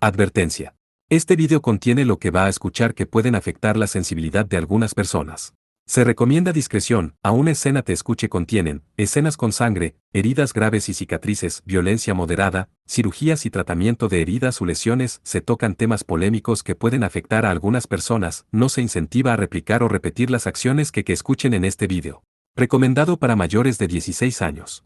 Advertencia. Este video contiene lo que va a escuchar que pueden afectar la sensibilidad de algunas personas. Se recomienda discreción, a una escena te escuche contienen, escenas con sangre, heridas graves y cicatrices, violencia moderada, cirugías y tratamiento de heridas o lesiones, se tocan temas polémicos que pueden afectar a algunas personas, no se incentiva a replicar o repetir las acciones que escuchen en este video. Recomendado para mayores de 16 años.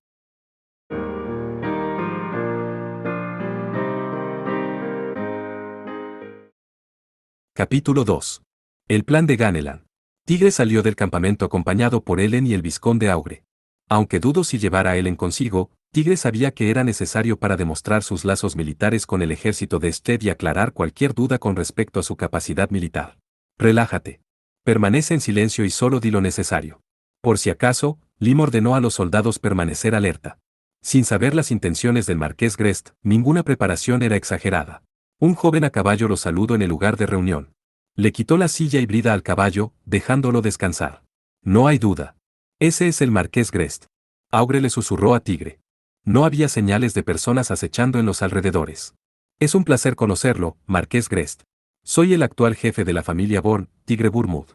Capítulo 2. El plan de Ganelan. Tigre salió del campamento acompañado por Ellen y el vizconde Augre. Aunque dudo si llevara a Ellen consigo, Tigre sabía que era necesario para demostrar sus lazos militares con el ejército de Sted y aclarar cualquier duda con respecto a su capacidad militar. Relájate. Permanece en silencio y solo di lo necesario. Por si acaso, Lim ordenó a los soldados permanecer alerta. Sin saber las intenciones del marqués Grest, ninguna preparación era exagerada. Un joven a caballo lo saludó en el lugar de reunión. Le quitó la silla y brida al caballo, dejándolo descansar. No hay duda. Ese es el marqués Grest. Augre le susurró a Tigre. No había señales de personas acechando en los alrededores. Es un placer conocerlo, marqués Grest. Soy el actual jefe de la familia Born, Tigre Burmud.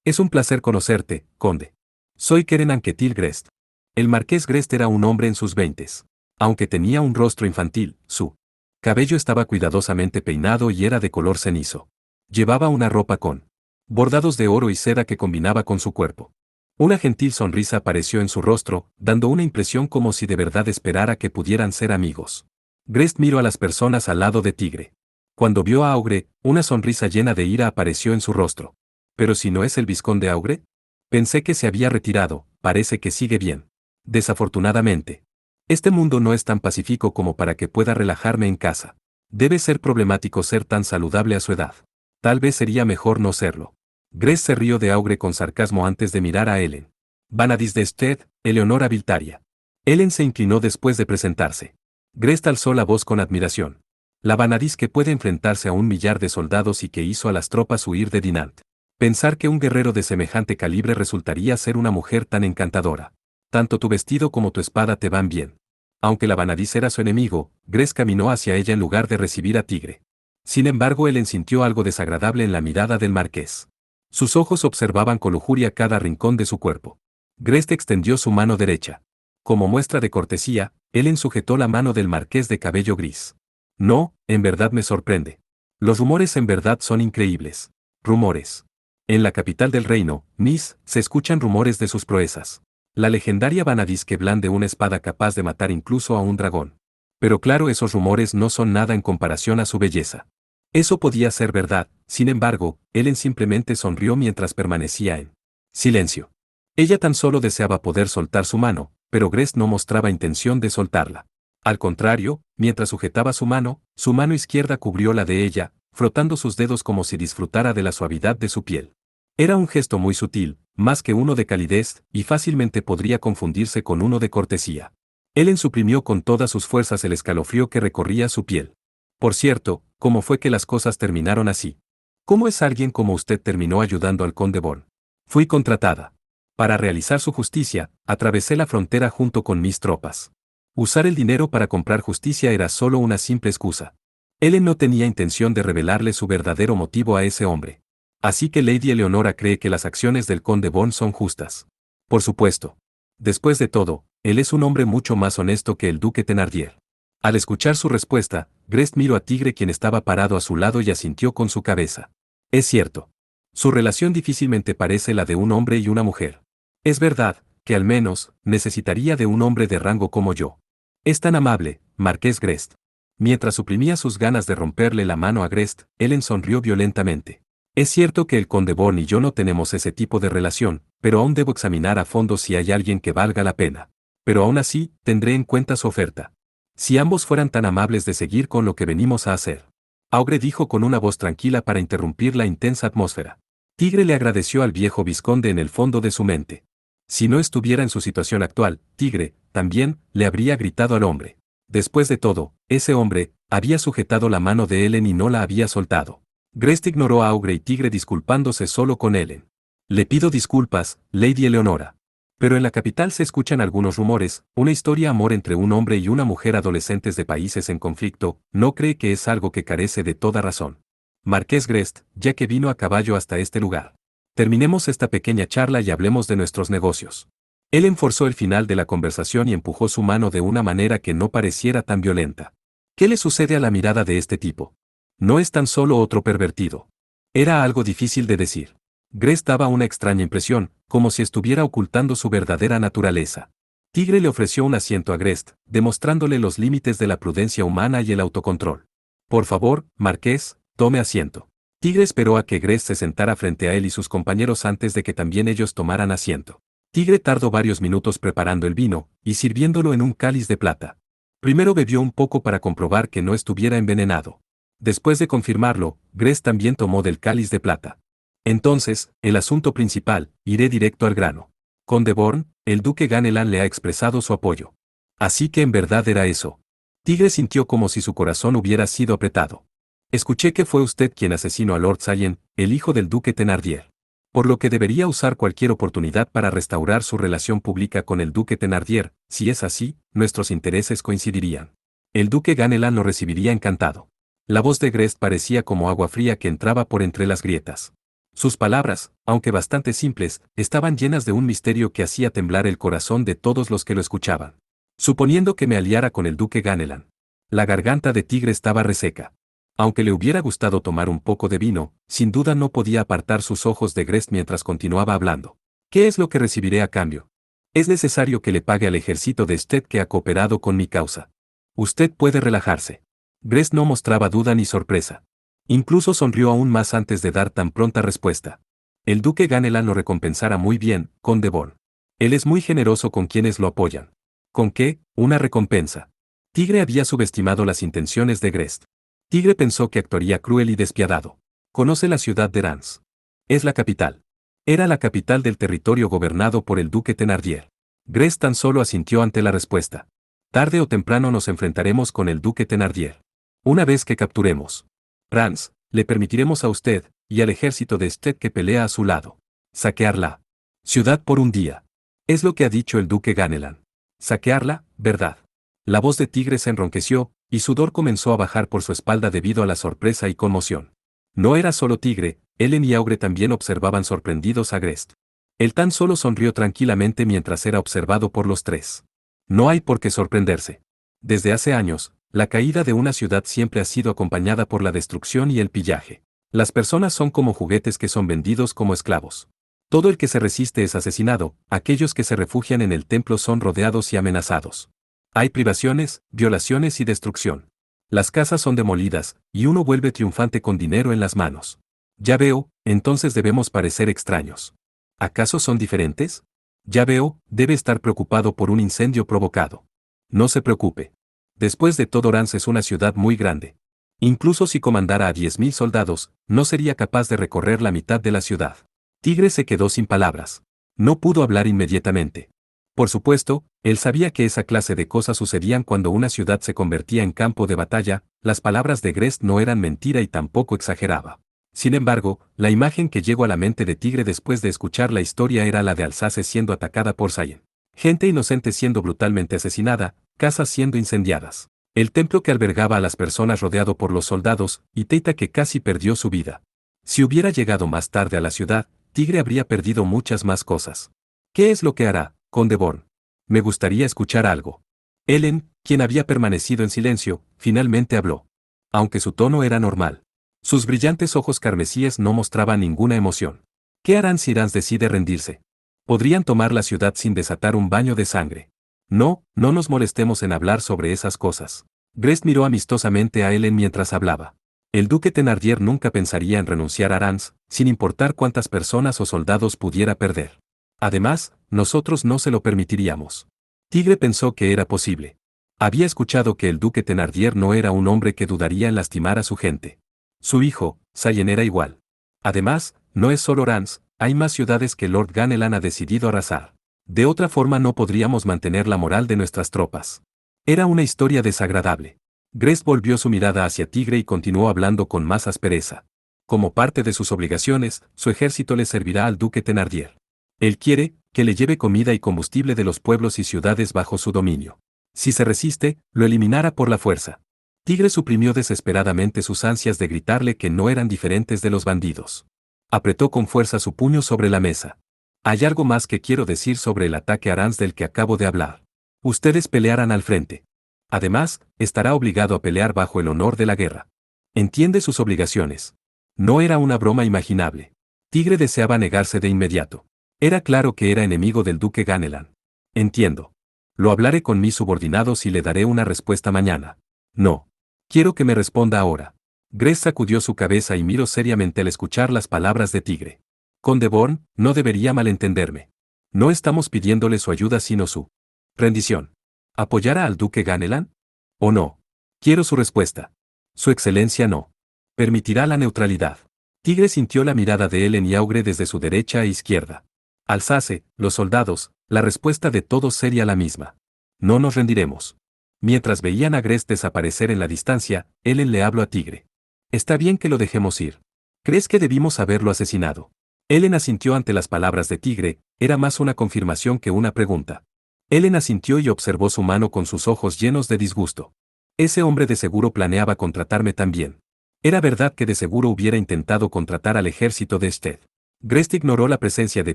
Es un placer conocerte, conde. Soy Keren Anquetil Grest. El marqués Grest era un hombre en sus veintes. Aunque tenía un rostro infantil, su cabello estaba cuidadosamente peinado y era de color cenizo. Llevaba una ropa con bordados de oro y seda que combinaba con su cuerpo. Una gentil sonrisa apareció en su rostro, dando una impresión como si de verdad esperara que pudieran ser amigos. Grest miró a las personas al lado de Tigre. Cuando vio a Augre, una sonrisa llena de ira apareció en su rostro. ¿Pero si no es el vizconde Augre? Pensé que se había retirado, parece que sigue bien. Desafortunadamente. Este mundo no es tan pacífico como para que pueda relajarme en casa. Debe ser problemático ser tan saludable a su edad. Tal vez sería mejor no serlo. Grest se rió de Augre con sarcasmo antes de mirar a Ellen. Vanadis de Sted, Eleonora Viltaria. Ellen se inclinó después de presentarse. Grest alzó la voz con admiración. La Vanadis que puede enfrentarse a 1.000.000 de soldados y que hizo a las tropas huir de Dinant. Pensar que un guerrero de semejante calibre resultaría ser una mujer tan encantadora. Tanto tu vestido como tu espada te van bien. Aunque la Vanadis era su enemigo, Grest caminó hacia ella en lugar de recibir a Tigre. Sin embargo, Ellen sintió algo desagradable en la mirada del marqués. Sus ojos observaban con lujuria cada rincón de su cuerpo. Grest extendió su mano derecha. Como muestra de cortesía, Ellen sujetó la mano del marqués de cabello gris. No, en verdad me sorprende. Los rumores en verdad son increíbles. Rumores. En la capital del reino, Nis, se escuchan rumores de sus proezas. La legendaria Vanadis que blande una espada capaz de matar incluso a un dragón. Pero claro, esos rumores no son nada en comparación a su belleza. Eso podía ser verdad, sin embargo, Ellen simplemente sonrió mientras permanecía en silencio. Ella tan solo deseaba poder soltar su mano, pero Grest no mostraba intención de soltarla. Al contrario, mientras sujetaba su mano izquierda cubrió la de ella, frotando sus dedos como si disfrutara de la suavidad de su piel. Era un gesto muy sutil, más que uno de calidez, y fácilmente podría confundirse con uno de cortesía. Ellen suprimió con todas sus fuerzas el escalofrío que recorría su piel. Por cierto, ¿cómo fue que las cosas terminaron así? ¿Cómo es alguien como usted terminó ayudando al conde Born? Fui contratada. Para realizar su justicia, atravesé la frontera junto con mis tropas. Usar el dinero para comprar justicia era solo una simple excusa. Ellen no tenía intención de revelarle su verdadero motivo a ese hombre. Así que Lady Eleonora cree que las acciones del conde Born son justas. Por supuesto. Después de todo, él es un hombre mucho más honesto que el duque Thenardier. Al escuchar su respuesta, Grest miró a Tigre quien estaba parado a su lado y asintió con su cabeza. Es cierto. Su relación difícilmente parece la de un hombre y una mujer. Es verdad, que al menos, necesitaría de un hombre de rango como yo. Es tan amable, marqués Grest. Mientras suprimía sus ganas de romperle la mano a Grest, Ellen sonrió violentamente. Es cierto que el conde Born y yo no tenemos ese tipo de relación, pero aún debo examinar a fondo si hay alguien que valga la pena. Pero aún así, tendré en cuenta su oferta. Si ambos fueran tan amables de seguir con lo que venimos a hacer. Augre dijo con una voz tranquila para interrumpir la intensa atmósfera. Tigre le agradeció al viejo vizconde en el fondo de su mente. Si no estuviera en su situación actual, Tigre, también, le habría gritado al hombre. Después de todo, ese hombre, había sujetado la mano de Ellen y no la había soltado. Grest ignoró a Augre y Tigre disculpándose solo con Ellen. Le pido disculpas, Lady Eleonora. Pero en la capital se escuchan algunos rumores, una historia amor entre un hombre y una mujer adolescentes de países en conflicto, ¿no cree que es algo que carece de toda razón? Marqués Grest, ya que vino a caballo hasta este lugar. Terminemos esta pequeña charla y hablemos de nuestros negocios. Él enforzó el final de la conversación y empujó su mano de una manera que no pareciera tan violenta. ¿Qué le sucede a la mirada de este tipo? No es tan solo otro pervertido. Era algo difícil de decir. Grest daba una extraña impresión, como si estuviera ocultando su verdadera naturaleza. Tigre le ofreció un asiento a Grest, demostrándole los límites de la prudencia humana y el autocontrol. Por favor, Marqués, tome asiento. Tigre esperó a que Grest se sentara frente a él y sus compañeros antes de que también ellos tomaran asiento. Tigre tardó varios minutos preparando el vino y sirviéndolo en un cáliz de plata. Primero bebió un poco para comprobar que no estuviera envenenado. Después de confirmarlo, Grest también tomó del cáliz de plata. Entonces, el asunto principal, iré directo al grano. Conde Born, el duque Ganelan le ha expresado su apoyo. Así que en verdad era eso. Tigre sintió como si su corazón hubiera sido apretado. Escuché que fue usted quien asesinó a Lord Sayen, el hijo del duque Thenardier. Por lo que debería usar cualquier oportunidad para restaurar su relación pública con el duque Thenardier. Si es así, nuestros intereses coincidirían. El duque Ganelan lo recibiría encantado. La voz de Grest parecía como agua fría que entraba por entre las grietas. Sus palabras, aunque bastante simples, estaban llenas de un misterio que hacía temblar el corazón de todos los que lo escuchaban. Suponiendo que me aliara con el duque Ganelan. La garganta de Tigre estaba reseca. Aunque le hubiera gustado tomar un poco de vino, sin duda no podía apartar sus ojos de Grest mientras continuaba hablando. ¿Qué es lo que recibiré a cambio? Es necesario que le pague al ejército de Sted que ha cooperado con mi causa. Usted puede relajarse. Grest no mostraba duda ni sorpresa. Incluso sonrió aún más antes de dar tan pronta respuesta. El duque Ganelan lo recompensará muy bien, conde Born. Él es muy generoso con quienes lo apoyan. ¿Con qué? Una recompensa. Tigre había subestimado las intenciones de Grest. Tigre pensó que actuaría cruel y despiadado. Conoce la ciudad de Rans. Es la capital. Era la capital del territorio gobernado por el duque Thenardier. Grest tan solo asintió ante la respuesta. Tarde o temprano nos enfrentaremos con el duque Thenardier. Una vez que capturemos Rans, le permitiremos a usted, y al ejército de Sted que pelea a su lado, saquear la ciudad por un día. Es lo que ha dicho el duque Ganelan. Saquearla, ¿verdad? La voz de Tigre se enronqueció, y sudor comenzó a bajar por su espalda debido a la sorpresa y conmoción. No era solo Tigre, Ellen y Augre también observaban sorprendidos a Grest. Él tan solo sonrió tranquilamente mientras era observado por los tres. No hay por qué sorprenderse. Desde hace años, la caída de una ciudad siempre ha sido acompañada por la destrucción y el pillaje. Las personas son como juguetes que son vendidos como esclavos. Todo el que se resiste es asesinado, aquellos que se refugian en el templo son rodeados y amenazados. Hay privaciones, violaciones y destrucción. Las casas son demolidas, y uno vuelve triunfante con dinero en las manos. Ya veo, entonces debemos parecer extraños. ¿Acaso son diferentes? Ya veo, debe estar preocupado por un incendio provocado. No se preocupe. Después de todo, Rans es una ciudad muy grande. Incluso si comandara a 10.000 soldados, no sería capaz de recorrer la mitad de la ciudad. Tigre se quedó sin palabras. No pudo hablar inmediatamente. Por supuesto, él sabía que esa clase de cosas sucedían cuando una ciudad se convertía en campo de batalla. Las palabras de Grest no eran mentira y tampoco exageraba. Sin embargo, la imagen que llegó a la mente de Tigre después de escuchar la historia era la de Alsace siendo atacada por Sayen. Gente inocente siendo brutalmente asesinada, casas siendo incendiadas. El templo que albergaba a las personas rodeado por los soldados, y Teita que casi perdió su vida. Si hubiera llegado más tarde a la ciudad, Tigre habría perdido muchas más cosas. ¿Qué es lo que hará, conde Born? Me gustaría escuchar algo. Ellen, quien había permanecido en silencio, finalmente habló. Aunque su tono era normal. Sus brillantes ojos carmesíes no mostraban ninguna emoción. ¿Qué harán si Rans decide rendirse? Podrían tomar la ciudad sin desatar un baño de sangre. No, no nos molestemos en hablar sobre esas cosas. Grest miró amistosamente a Ellen mientras hablaba. El duque Thenardier nunca pensaría en renunciar a Rans, sin importar cuántas personas o soldados pudiera perder. Además, nosotros no se lo permitiríamos. Tigre pensó que era posible. Había escuchado que el duque Thenardier no era un hombre que dudaría en lastimar a su gente. Su hijo, Sayen, era igual. Además, no es solo Rans, hay más ciudades que Lord Ganelan ha decidido arrasar. De otra forma no podríamos mantener la moral de nuestras tropas. Era una historia desagradable. Grest volvió su mirada hacia Tigre y continuó hablando con más aspereza. Como parte de sus obligaciones, su ejército le servirá al duque Thenardier. Él quiere que le lleve comida y combustible de los pueblos y ciudades bajo su dominio. Si se resiste, lo eliminara por la fuerza. Tigre suprimió desesperadamente sus ansias de gritarle que no eran diferentes de los bandidos. Apretó con fuerza su puño sobre la mesa. Hay algo más que quiero decir sobre el ataque Arans del que acabo de hablar. Ustedes pelearán al frente. Además, estará obligado a pelear bajo el honor de la guerra. Entiende sus obligaciones. No era una broma imaginable. Tigre deseaba negarse de inmediato. Era claro que era enemigo del duque Ganelan. Entiendo. Lo hablaré con mis subordinados y le daré una respuesta mañana. No. Quiero que me responda ahora. Gress sacudió su cabeza y miró seriamente al escuchar las palabras de Tigre. Conde Born, no debería malentenderme. No estamos pidiéndole su ayuda sino su rendición. ¿Apoyará al duque Ganelan? ¿O no? Quiero su respuesta. Su excelencia no. Permitirá la neutralidad. Tigre sintió la mirada de Ellen y Augre desde su derecha e izquierda. Alsace, los soldados, la respuesta de todos sería la misma. No nos rendiremos. Mientras veían a Gress desaparecer en la distancia, Ellen le habló a Tigre. Está bien que lo dejemos ir. ¿Crees que debimos haberlo asesinado? Ellen asintió ante las palabras de Tigre, era más una confirmación que una pregunta. Ellen asintió y observó su mano con sus ojos llenos de disgusto. Ese hombre de seguro planeaba contratarme también. Era verdad que de seguro hubiera intentado contratar al ejército de Sted. Gress ignoró la presencia de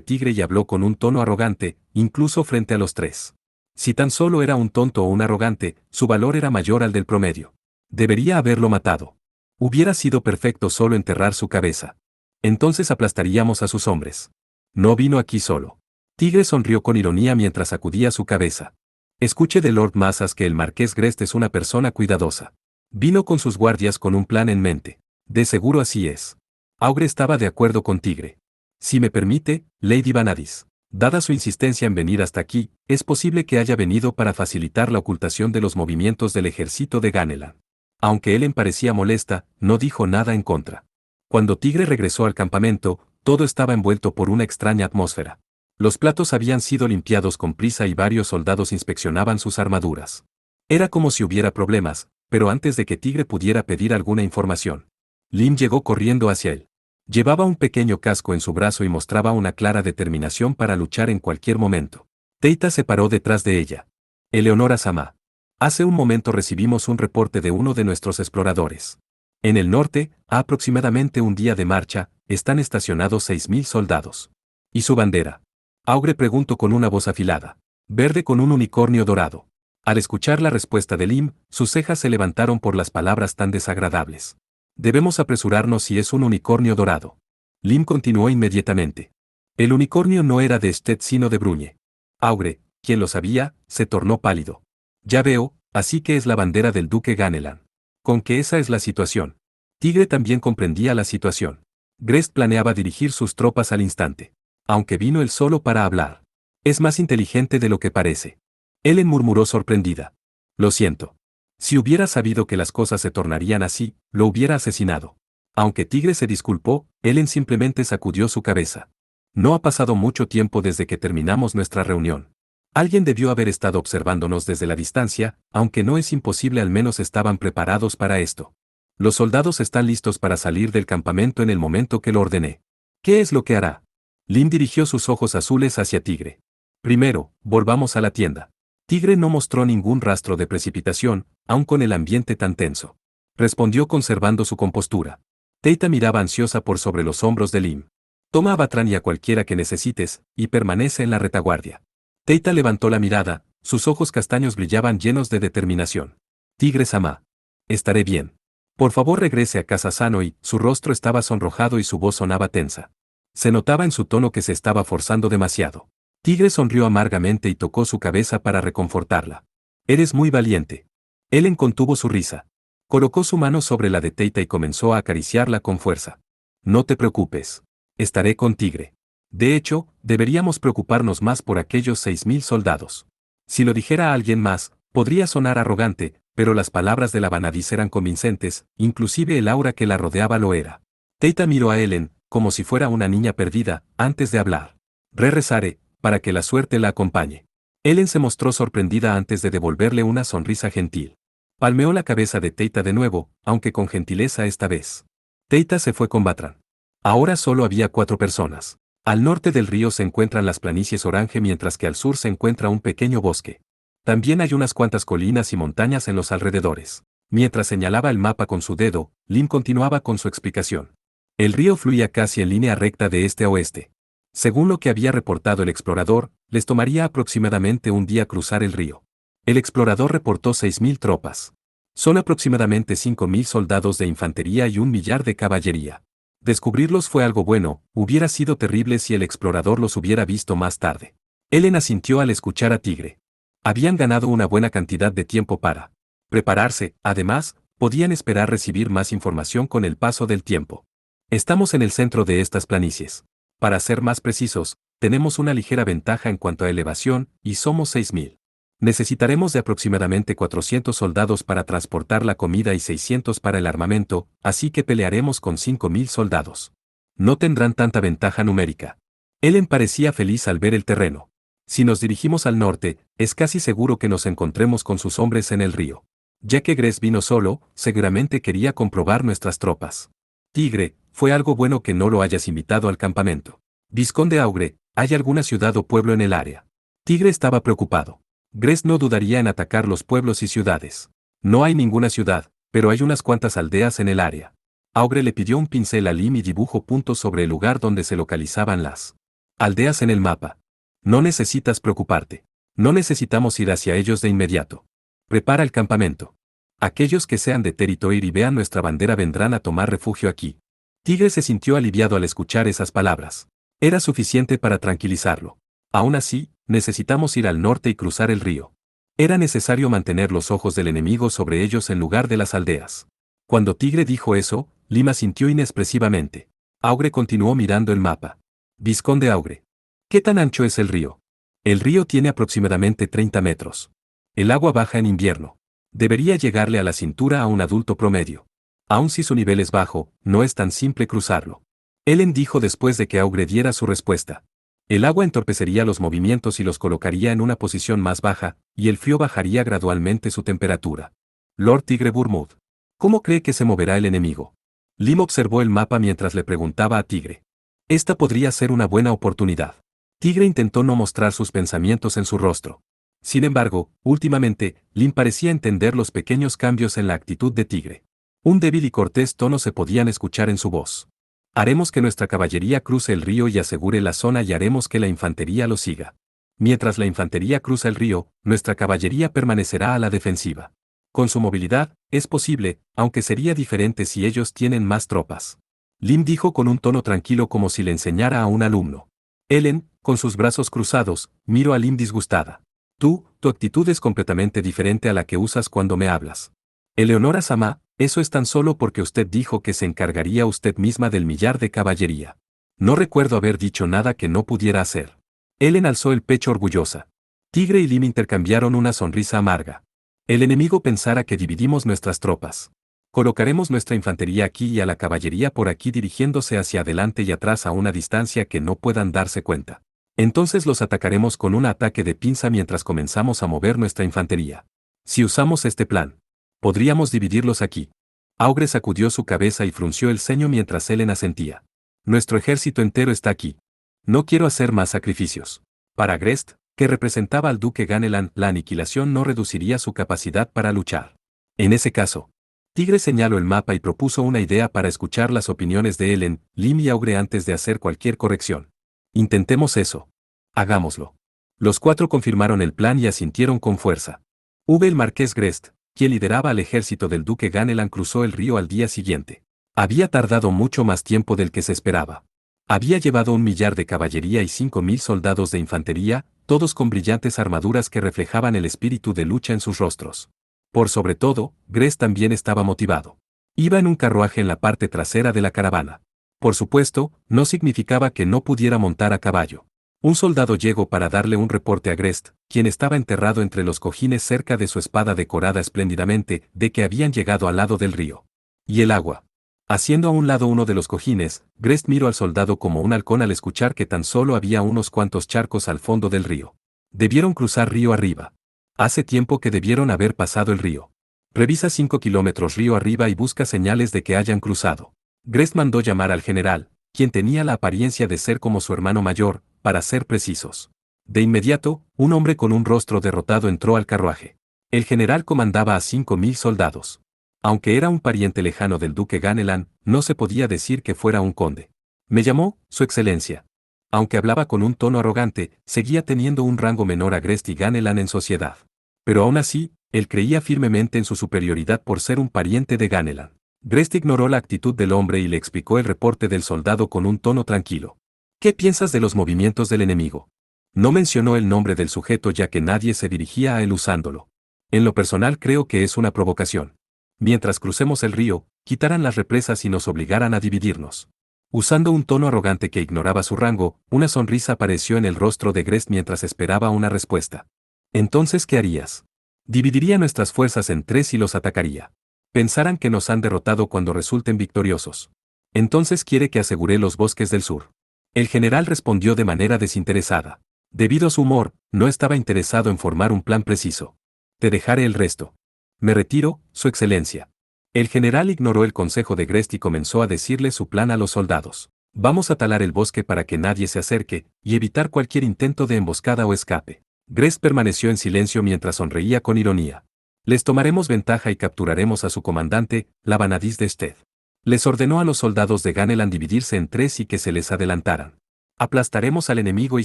Tigre y habló con un tono arrogante, incluso frente a los tres. Si tan solo era un tonto o un arrogante, su valor era mayor al del promedio. Debería haberlo matado. Hubiera sido perfecto solo enterrar su cabeza. Entonces aplastaríamos a sus hombres. No vino aquí solo. Tigre sonrió con ironía mientras sacudía su cabeza. Escuche de Lord Masas que el marqués Grest es una persona cuidadosa. Vino con sus guardias con un plan en mente. De seguro así es. Augre estaba de acuerdo con Tigre. Si me permite, Lady Vanadis. Dada su insistencia en venir hasta aquí, es posible que haya venido para facilitar la ocultación de los movimientos del ejército de Ganelan. Aunque Ellen parecía molesta, no dijo nada en contra. Cuando Tigre regresó al campamento, todo estaba envuelto por una extraña atmósfera. Los platos habían sido limpiados con prisa y varios soldados inspeccionaban sus armaduras. Era como si hubiera problemas, pero antes de que Tigre pudiera pedir alguna información, Lim llegó corriendo hacia él. Llevaba un pequeño casco en su brazo y mostraba una clara determinación para luchar en cualquier momento. Teita se paró detrás de ella. Eleonora Sama. Hace un momento recibimos un reporte de uno de nuestros exploradores. En el norte, a aproximadamente un día de marcha, están estacionados 6.000 soldados. ¿Y su bandera? Augre preguntó con una voz afilada. Verde con un unicornio dorado. Al escuchar la respuesta de Lim, sus cejas se levantaron por las palabras tan desagradables. Debemos apresurarnos si es un unicornio dorado. Lim continuó inmediatamente. El unicornio no era de Sted sino de Bruñe. Augre, quien lo sabía, se tornó pálido. Ya veo, así que es la bandera del duque Ganelan. Con que esa es la situación. Tigre también comprendía la situación. Grest planeaba dirigir sus tropas al instante. Aunque vino él solo para hablar. Es más inteligente de lo que parece. Ellen murmuró sorprendida. Lo siento. Si hubiera sabido que las cosas se tornarían así, lo hubiera asesinado. Aunque Tigre se disculpó, Ellen simplemente sacudió su cabeza. No ha pasado mucho tiempo desde que terminamos nuestra reunión. Alguien debió haber estado observándonos desde la distancia, aunque no es imposible, al menos estaban preparados para esto. Los soldados están listos para salir del campamento en el momento que lo ordené. ¿Qué es lo que hará? Lim dirigió sus ojos azules hacia Tigre. Primero, volvamos a la tienda. Tigre no mostró ningún rastro de precipitación, aun con el ambiente tan tenso. Respondió conservando su compostura. Teita miraba ansiosa por sobre los hombros de Lim. Toma a Batran y a cualquiera que necesites, y permanece en la retaguardia. Teita levantó la mirada, sus ojos castaños brillaban llenos de determinación. Tigre Sama. Estaré bien. Por favor regrese a casa sano y, su rostro estaba sonrojado y su voz sonaba tensa. Se notaba en su tono que se estaba forzando demasiado. Tigre sonrió amargamente y tocó su cabeza para reconfortarla. Eres muy valiente. Ellen contuvo su risa. Colocó su mano sobre la de Teita y comenzó a acariciarla con fuerza. No te preocupes. Estaré con Tigre. De hecho, deberíamos preocuparnos más por aquellos 6.000 soldados. Si lo dijera a alguien más, podría sonar arrogante, pero las palabras de la Vanadis eran convincentes, inclusive el aura que la rodeaba lo era. Teita miró a Ellen, como si fuera una niña perdida, antes de hablar. Rezaré, para que la suerte la acompañe. Ellen se mostró sorprendida antes de devolverle una sonrisa gentil. Palmeó la cabeza de Teita de nuevo, aunque con gentileza esta vez. Teita se fue con Batran. Ahora solo había 4 personas. Al norte del río se encuentran las planicies Orange mientras que al sur se encuentra un pequeño bosque. También hay unas cuantas colinas y montañas en los alrededores. Mientras señalaba el mapa con su dedo, Lim continuaba con su explicación. El río fluía casi en línea recta de este a oeste. Según lo que había reportado el explorador, les tomaría aproximadamente un día cruzar el río. El explorador reportó 6.000 tropas. Son aproximadamente 5.000 soldados de infantería y 1.000.000 de caballería. Descubrirlos fue algo bueno, hubiera sido terrible si el explorador los hubiera visto más tarde. Ellen asintió al escuchar a Tigre. Habían ganado una buena cantidad de tiempo para prepararse, además, podían esperar recibir más información con el paso del tiempo. Estamos en el centro de estas planicies. Para ser más precisos, tenemos una ligera ventaja en cuanto a elevación, y somos 6.000. Necesitaremos de aproximadamente 400 soldados para transportar la comida y 600 para el armamento, así que pelearemos con 5.000 soldados. No tendrán tanta ventaja numérica. Ellen parecía feliz al ver el terreno. Si nos dirigimos al norte, es casi seguro que nos encontremos con sus hombres en el río. Ya que Gress vino solo, seguramente quería comprobar nuestras tropas. Tigre, fue algo bueno que no lo hayas invitado al campamento. Vizconde Augre, ¿hay alguna ciudad o pueblo en el área? Tigre estaba preocupado. Gress no dudaría en atacar los pueblos y ciudades. No hay ninguna ciudad, pero hay unas cuantas aldeas en el área. Augre le pidió un pincel a Lim y dibujó puntos sobre el lugar donde se localizaban las aldeas en el mapa. No necesitas preocuparte. No necesitamos ir hacia ellos de inmediato. Prepara el campamento. Aquellos que sean de Territoir y vean nuestra bandera vendrán a tomar refugio aquí. Tigre se sintió aliviado al escuchar esas palabras. Era suficiente para tranquilizarlo. Aún así, necesitamos ir al norte y cruzar el río. Era necesario mantener los ojos del enemigo sobre ellos en lugar de las aldeas. Cuando Tigre dijo eso, Lima sintió inexpresivamente. Augre continuó mirando el mapa. Vizconde Augre. ¿Qué tan ancho es el río? El río tiene aproximadamente 30 metros. El agua baja en invierno. Debería llegarle a la cintura a un adulto promedio. Aun si su nivel es bajo, no es tan simple cruzarlo. Ellen dijo después de que Augre diera su respuesta. El agua entorpecería los movimientos y los colocaría en una posición más baja, y el frío bajaría gradualmente su temperatura. Lord Tigre Burmouth. ¿Cómo cree que se moverá el enemigo? Lim observó el mapa mientras le preguntaba a Tigre. Esta podría ser una buena oportunidad. Tigre intentó no mostrar sus pensamientos en su rostro. Sin embargo, últimamente, Lim parecía entender los pequeños cambios en la actitud de Tigre. Un débil y cortés tono se podían escuchar en su voz. Haremos que nuestra caballería cruce el río y asegure la zona y haremos que la infantería lo siga. Mientras la infantería cruza el río, nuestra caballería permanecerá a la defensiva. Con su movilidad, es posible, aunque sería diferente si ellos tienen más tropas. Lim dijo con un tono tranquilo como si le enseñara a un alumno. Ellen, con sus brazos cruzados, miró a Lim disgustada. Tu actitud es completamente diferente a la que usas cuando me hablas. Eleonora Sama, eso es tan solo porque usted dijo que se encargaría usted misma del millar de caballería. No recuerdo haber dicho nada que no pudiera hacer. Ellen alzó el pecho orgullosa. Tigre y Lim intercambiaron una sonrisa amarga. El enemigo pensara que dividimos nuestras tropas. Colocaremos nuestra infantería aquí y a la caballería por aquí dirigiéndose hacia adelante y atrás a una distancia que no puedan darse cuenta. Entonces los atacaremos con un ataque de pinza mientras comenzamos a mover nuestra infantería. Si usamos este plan, podríamos dividirlos aquí. Augre sacudió su cabeza y frunció el ceño mientras Ellen asentía. Nuestro ejército entero está aquí. No quiero hacer más sacrificios. Para Grest, que representaba al duque Ganelan, la aniquilación no reduciría su capacidad para luchar. En ese caso, Tigre señaló el mapa y propuso una idea para escuchar las opiniones de Ellen, Lim y Augre antes de hacer cualquier corrección. Intentemos eso. Hagámoslo. Los cuatro confirmaron el plan y asintieron con fuerza. El marqués Grest, quien lideraba al ejército del duque Ganelan, cruzó el río al día siguiente. Había tardado mucho más tiempo del que se esperaba. Había llevado 1 millar de caballería y 5.000 soldados de infantería, todos con brillantes armaduras que reflejaban el espíritu de lucha en sus rostros. Por sobre todo, Gress también estaba motivado. Iba en un carruaje en la parte trasera de la caravana. Por supuesto, no significaba que no pudiera montar a caballo. Un soldado llegó para darle un reporte a Grest, quien estaba enterrado entre los cojines cerca de su espada decorada espléndidamente, de que habían llegado al lado del río. Y el agua. Haciendo a un lado uno de los cojines, Grest miró al soldado como un halcón al escuchar que tan solo había unos cuantos charcos al fondo del río. Debieron cruzar río arriba. Hace tiempo que debieron haber pasado el río. Revisa 5 kilómetros río arriba y busca señales de que hayan cruzado. Grest mandó llamar al general, quien tenía la apariencia de ser como su hermano mayor, para ser precisos. De inmediato, un hombre con un rostro derrotado entró al carruaje. El general comandaba a 5.000 soldados. Aunque era un pariente lejano del duque Ganelan, no se podía decir que fuera un conde. Me llamó, Su Excelencia. Aunque hablaba con un tono arrogante, seguía teniendo un rango menor a Grest y Ganelan en sociedad. Pero aún así, él creía firmemente en su superioridad por ser un pariente de Ganelan. Grest ignoró la actitud del hombre y le explicó el reporte del soldado con un tono tranquilo. ¿Qué piensas de los movimientos del enemigo? No mencionó el nombre del sujeto ya que nadie se dirigía a él usándolo. En lo personal creo que es una provocación. Mientras crucemos el río, quitaran las represas y nos obligaran a dividirnos. Usando un tono arrogante que ignoraba su rango, una sonrisa apareció en el rostro de Grest mientras esperaba una respuesta. Entonces, ¿qué harías? Dividiría nuestras fuerzas en 3 y los atacaría. Pensarán que nos han derrotado cuando resulten victoriosos. Entonces quiere que asegure los bosques del sur. El general respondió de manera desinteresada. Debido a su humor, no estaba interesado en formar un plan preciso. Te dejaré el resto. Me retiro, Su Excelencia. El general ignoró el consejo de Grest y comenzó a decirle su plan a los soldados. Vamos a talar el bosque para que nadie se acerque, y evitar cualquier intento de emboscada o escape. Grest permaneció en silencio mientras sonreía con ironía. Les tomaremos ventaja y capturaremos a su comandante, la Vanadis de Sted. Les ordenó a los soldados de Ganelan dividirse en 3 y que se les adelantaran. Aplastaremos al enemigo y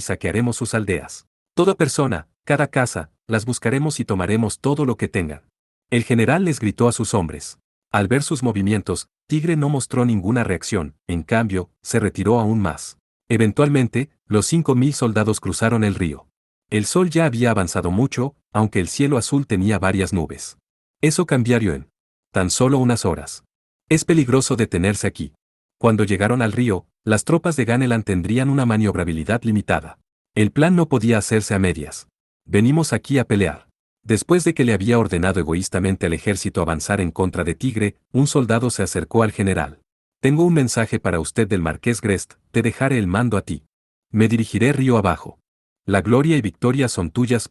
saquearemos sus aldeas. Toda persona, cada casa, las buscaremos y tomaremos todo lo que tengan. El general les gritó a sus hombres. Al ver sus movimientos, Tigre no mostró ninguna reacción, en cambio, se retiró aún más. Eventualmente, los 5.000 soldados cruzaron el río. El sol ya había avanzado mucho, aunque el cielo azul tenía varias nubes. Eso cambiaría en tan solo unas horas. Es peligroso detenerse aquí. Cuando llegaron al río, las tropas de Ganelan tendrían una maniobrabilidad limitada. El plan no podía hacerse a medias. Venimos aquí a pelear. Después de que le había ordenado egoístamente al ejército avanzar en contra de Tigre, un soldado se acercó al general. Tengo un mensaje para usted del marqués Grest, te dejaré el mando a ti. Me dirigiré río abajo. La gloria y victoria son tuyas.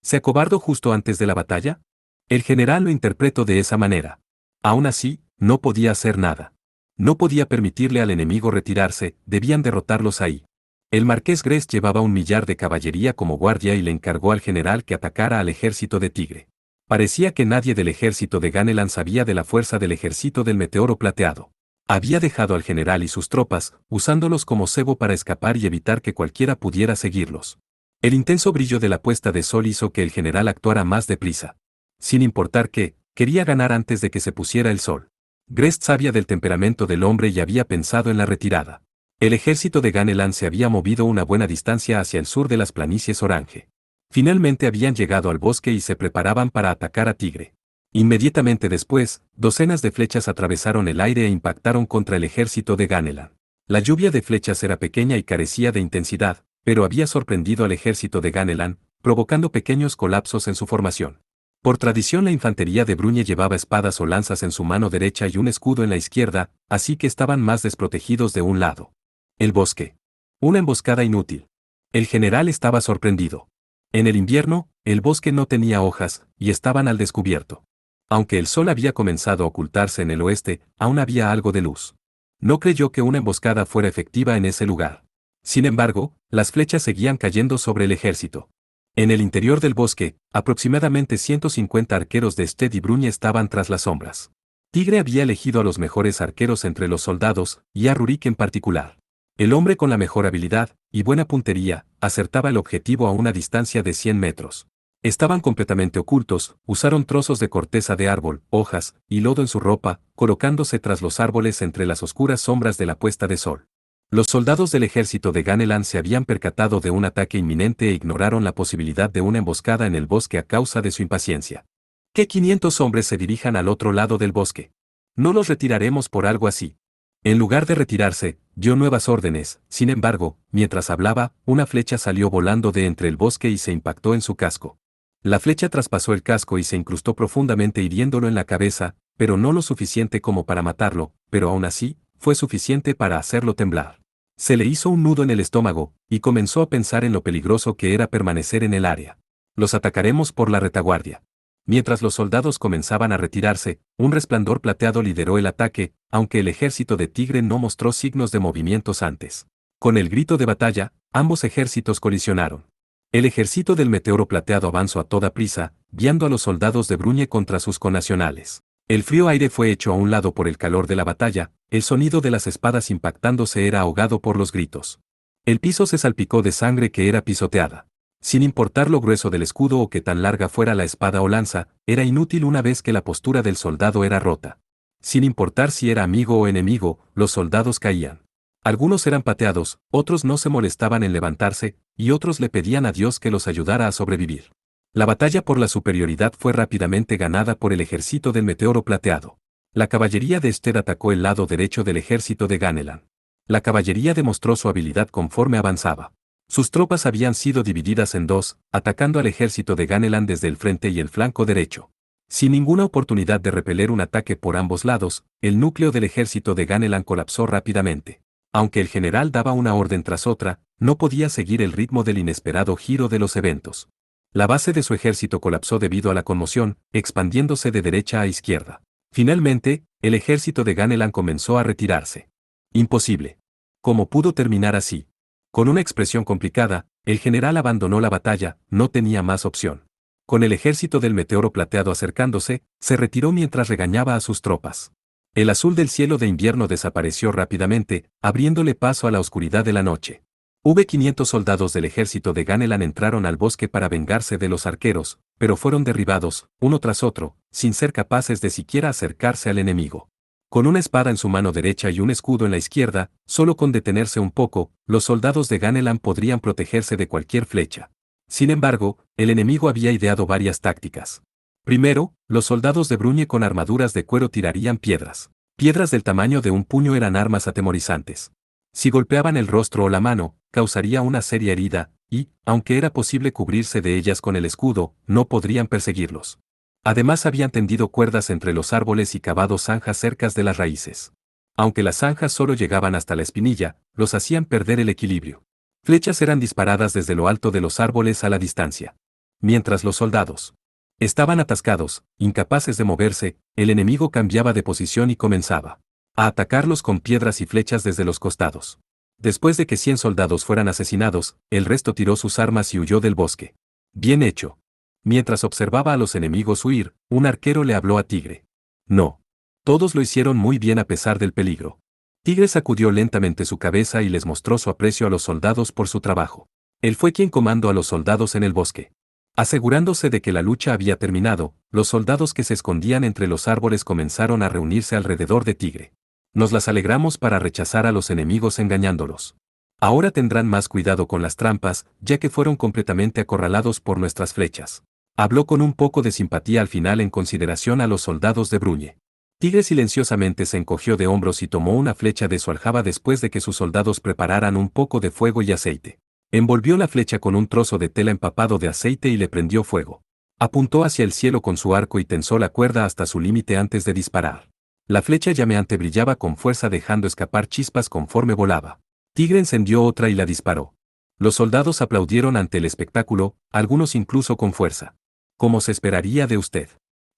¿Se acobardó justo antes de la batalla? El general lo interpretó de esa manera. Aún así, no podía hacer nada. No podía permitirle al enemigo retirarse, debían derrotarlos ahí. El marqués Grest llevaba 1.000.000 de caballería como guardia y le encargó al general que atacara al ejército de Tigre. Parecía que nadie del ejército de Ganelan sabía de la fuerza del ejército del meteoro plateado. Había dejado al general y sus tropas, usándolos como cebo para escapar y evitar que cualquiera pudiera seguirlos. El intenso brillo de la puesta de sol hizo que el general actuara más deprisa. Sin importar qué, quería ganar antes de que se pusiera el sol. Grest sabía del temperamento del hombre y había pensado en la retirada. El ejército de Ganelan se había movido una buena distancia hacia el sur de las planicies Orange. Finalmente habían llegado al bosque y se preparaban para atacar a Tigre. Inmediatamente después, docenas de flechas atravesaron el aire e impactaron contra el ejército de Ganelan. La lluvia de flechas era pequeña y carecía de intensidad, pero había sorprendido al ejército de Ganelan, provocando pequeños colapsos en su formación. Por tradición la infantería de Bruñe llevaba espadas o lanzas en su mano derecha y un escudo en la izquierda, así que estaban más desprotegidos de un lado. El bosque. Una emboscada inútil. El general estaba sorprendido. En el invierno, el bosque no tenía hojas, y estaban al descubierto. Aunque el sol había comenzado a ocultarse en el oeste, aún había algo de luz. No creyó que una emboscada fuera efectiva en ese lugar. Sin embargo, las flechas seguían cayendo sobre el ejército. En el interior del bosque, aproximadamente 150 arqueros de Sted y Bruñe estaban tras las sombras. Tigre había elegido a los mejores arqueros entre los soldados, y a Rurik en particular. El hombre con la mejor habilidad y buena puntería acertaba el objetivo a una distancia de 100 metros. Estaban completamente ocultos, usaron trozos de corteza de árbol, hojas y lodo en su ropa, colocándose tras los árboles entre las oscuras sombras de la puesta de sol. Los soldados del ejército de Ganelan se habían percatado de un ataque inminente e ignoraron la posibilidad de una emboscada en el bosque a causa de su impaciencia. Que 500 hombres se dirijan al otro lado del bosque. No los retiraremos por algo así. En lugar de retirarse, dio nuevas órdenes. Sin embargo, mientras hablaba, una flecha salió volando de entre el bosque y se impactó en su casco. La flecha traspasó el casco y se incrustó profundamente hiriéndolo en la cabeza, pero no lo suficiente como para matarlo, pero aún así, fue suficiente para hacerlo temblar. Se le hizo un nudo en el estómago, y comenzó a pensar en lo peligroso que era permanecer en el área. Los atacaremos por la retaguardia. Mientras los soldados comenzaban a retirarse, un resplandor plateado lideró el ataque, aunque el ejército de Tigre no mostró signos de movimientos antes. Con el grito de batalla, ambos ejércitos colisionaron. El ejército del meteoro plateado avanzó a toda prisa, guiando a los soldados de Bruñe contra sus connacionales. El frío aire fue hecho a un lado por el calor de la batalla, el sonido de las espadas impactándose era ahogado por los gritos. El piso se salpicó de sangre que era pisoteada. Sin importar lo grueso del escudo o que tan larga fuera la espada o lanza, era inútil una vez que la postura del soldado era rota. Sin importar si era amigo o enemigo, los soldados caían. Algunos eran pateados, otros no se molestaban en levantarse, y otros le pedían a Dios que los ayudara a sobrevivir. La batalla por la superioridad fue rápidamente ganada por el ejército del meteoro plateado. La caballería de Sted atacó el lado derecho del ejército de Ganelan. La caballería demostró su habilidad conforme avanzaba. Sus tropas habían sido divididas en dos, atacando al ejército de Ganelan desde el frente y el flanco derecho. Sin ninguna oportunidad de repeler un ataque por ambos lados, el núcleo del ejército de Ganelan colapsó rápidamente. Aunque el general daba una orden tras otra, no podía seguir el ritmo del inesperado giro de los eventos. La base de su ejército colapsó debido a la conmoción, expandiéndose de derecha a izquierda. Finalmente, el ejército de Ganelan comenzó a retirarse. Imposible. ¿Cómo pudo terminar así? Con una expresión complicada, el general abandonó la batalla, no tenía más opción. Con el ejército del meteoro plateado acercándose, se retiró mientras regañaba a sus tropas. El azul del cielo de invierno desapareció rápidamente, abriéndole paso a la oscuridad de la noche. 500 soldados del ejército de Ganelan entraron al bosque para vengarse de los arqueros, pero fueron derribados, uno tras otro, sin ser capaces de siquiera acercarse al enemigo. Con una espada en su mano derecha y un escudo en la izquierda, solo con detenerse un poco, los soldados de Ganelan podrían protegerse de cualquier flecha. Sin embargo, el enemigo había ideado varias tácticas. Primero, los soldados de Bruñe con armaduras de cuero tirarían piedras. Piedras del tamaño de un puño eran armas atemorizantes. Si golpeaban el rostro o la mano, causaría una seria herida, y, aunque era posible cubrirse de ellas con el escudo, no podrían perseguirlos. Además habían tendido cuerdas entre los árboles y cavado zanjas cerca de las raíces. Aunque las zanjas solo llegaban hasta la espinilla, los hacían perder el equilibrio. Flechas eran disparadas desde lo alto de los árboles a la distancia. Mientras los soldados estaban atascados, incapaces de moverse, el enemigo cambiaba de posición y comenzaba a atacarlos con piedras y flechas desde los costados. Después de que 100 soldados fueran asesinados, el resto tiró sus armas y huyó del bosque. Bien hecho. Mientras observaba a los enemigos huir, un arquero le habló a Tigre. No. Todos lo hicieron muy bien a pesar del peligro. Tigre sacudió lentamente su cabeza y les mostró su aprecio a los soldados por su trabajo. Él fue quien comandó a los soldados en el bosque. Asegurándose de que la lucha había terminado, los soldados que se escondían entre los árboles comenzaron a reunirse alrededor de Tigre. Nos las alegramos para rechazar a los enemigos engañándolos. Ahora tendrán más cuidado con las trampas, ya que fueron completamente acorralados por nuestras flechas. Habló con un poco de simpatía al final en consideración a los soldados de Bruñe. Tigre silenciosamente se encogió de hombros y tomó una flecha de su aljaba después de que sus soldados prepararan un poco de fuego y aceite. Envolvió la flecha con un trozo de tela empapado de aceite y le prendió fuego. Apuntó hacia el cielo con su arco y tensó la cuerda hasta su límite antes de disparar. La flecha llameante brillaba con fuerza dejando escapar chispas conforme volaba. Tigre encendió otra y la disparó. Los soldados aplaudieron ante el espectáculo, algunos incluso con fuerza. Como se esperaría de usted.